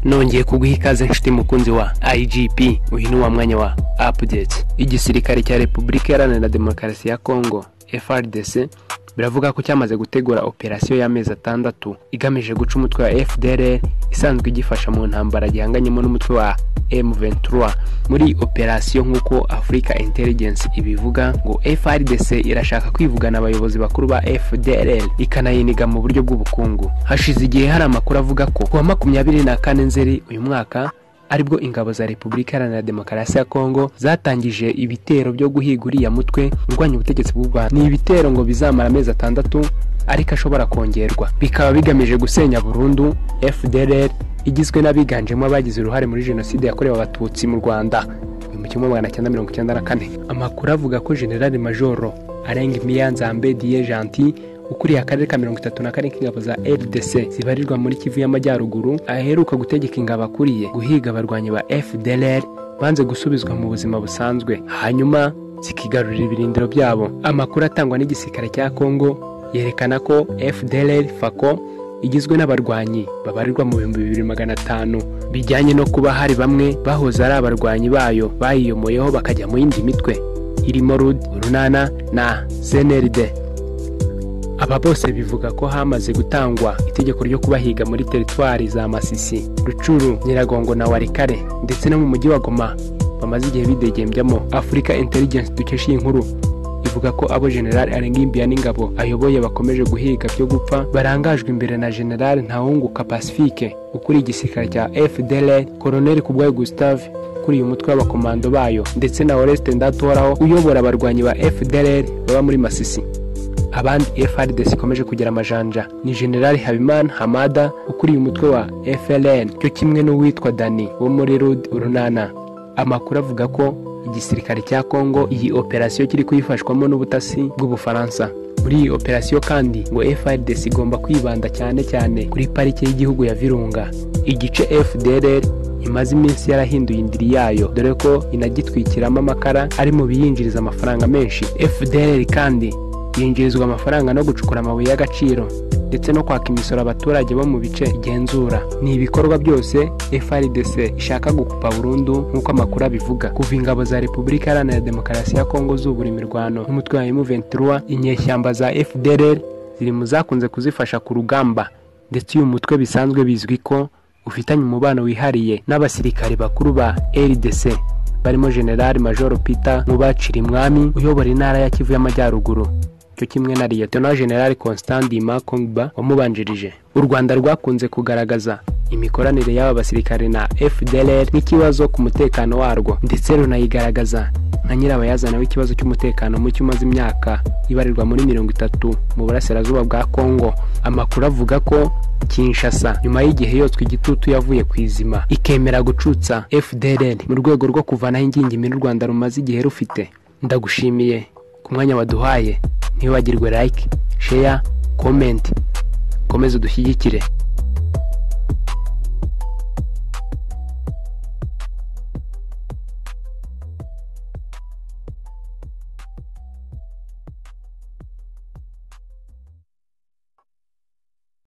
nongeye kuguha ikaze nshuti mukunzi wa IGP. Uyu ni wa mwanya wa update. Igisirikare cya Repubulika Iharanira Demokarasi ya Kongo FARDC biravuga ko cyamaze gutegura operasiyo y'amezi 6 igamije guca umutwe wa FDLR isanzwe igifasha mu ntambara gihanganyemo n'umutwe wa M23. Muri operasiyo nk'uko Africa Intelligence ibivuga ngo FARDC irashaka kwivugana abayobozi bakuru ba FDLR ikanayiniga mu buryo bw'ubukungu. Hashize igihe hari amakuru avuga ko kuwa 24 Nzeri uyu mwaka aribwo ingabo za Repubulika Iharanira Demokarasi ya Kongo zatangije ibitero byo guhiga uriya mutwe urwanya ubutegetsi bw'u Rwanda. Ni ibitero ngo bizamara amezi 6 ariko ashobora kongerwa, bikaba bigamije gusenya burundu FDLR igizwe n'abiganjemo abagize uruhare muri jenoside yakorewe abatutsi mu Rwanda mu 1994. Amakuru avuga ko General Major Arenga Miyanzambe Die Gentil ukuriye akarere ka 34 k'ingabo za RDC zibarirwa muri Kivu y'Amajyaruguru aheruka gutegeka ingabo akuriye guhiga abarwanyi ba FDLR banze gusubizwa mu buzima busanzwe hanyuma zikigarurira ibirindiro byabo. Amakuru atangwa n'igisirikare cya Kongo yerekana ko FDLR FACO igizwe n'abarwanyi babarirwa mu 2500 bijyanye no kuba hari bamwe bahoze ari abarwanyi bayo bayiyomoyeho bakajya mu yindi mitwe irimo RUD, Urunana na CNRD. Aba bose bivuga ko hamaze gutangwa itegeko ryo kubahiga muri teritwari za Masisi, Rucuru, Nyiragongo na Warikare ndetse no mu mujyi wa Goma bamaze igihe bidegembyamo. Africa Intelligence dukesha inkuru ivuga ko abo General Arenga n'ingabo ayoboye bakomeje guhiga byo gupfa barangajwe imbere na General Ntahunguka Pacifique ukuri igisirikare cya FDLR, Colonel Kubwayo Gustave kuri umutwe w'abakomando bayo ndetse na Oreste Ndatoraho uyobora abarwanyi ba FDLR baba muri Masisi. Abandi FARDC ikomeje kugira amajanja ni General Habimana Hamada ukuriye umutwe wa FLN cyo kimwe n'uwitwa Dani wo muri RUD, Urunana. Amakuru avuga ko igisirikare cya Kongo iyi operasiyo kiri kuyifashwamo n'ubutasi bw'Ubufaransa. Muri iyi operasiyo kandi ngo FARDC igomba kwibanda cyane kuri parike y'igihugu ya Virunga, igice FDLR imaze iminsi yarahinduye indiri yayo dore ko inagitwikiramo amakara ari mu biyinjiriza amafaranga menshi. FDLR kandi yinjirizwa amafaranga no gucukura amabuye y'agaciro ndetse no kwaka imisoro abaturage bo mu bice igenzura. Ni ibikorwa byose FARDC ishaka gukupa burundu nk'uko amakuru abivuga. Kuva ingabo za Repubulika Iharanira Demokarasi ya Kongo zubura imirwano n'umutwe wa M23, inyeshyamba za FDLR ziri mu zakunze kuzifasha ku rugamba, ndetse uyu mutwe bisanzwe bizwi ko ufitanye umubano wihariye n'abasirikari bakuru ba RDC barimo General Major Peter Mubacirimwami uyobora intara ya Kivu y'Amajyaruguru cyo kimwe na Lieutenant General Constant Dima Kongba wamubanjirije. U Rwanda rwakunze kugaragaza imikoranire y'aba basirikare na FDLR n'ikibazo ku mutekano warwo, ndetse runayigaragaza nka nyirabayazana w'ikibazo cy'umutekano mu cyumaze imyaka ibarirwa muri 30 mu burasirazuba bwa Kongo. Amakuru avuga ko Kinshasa nyuma y'igihe yotswe igitutu yavuye kwizima ikemera gucutsa FDLR mu rwego rwo kuvanaho ingingimira u Rwanda rumaze igihe rufite. Ndagushimiye ku mwanya waduhaye, ntiwibagirwe like, share, comment, komeza udushyigikire.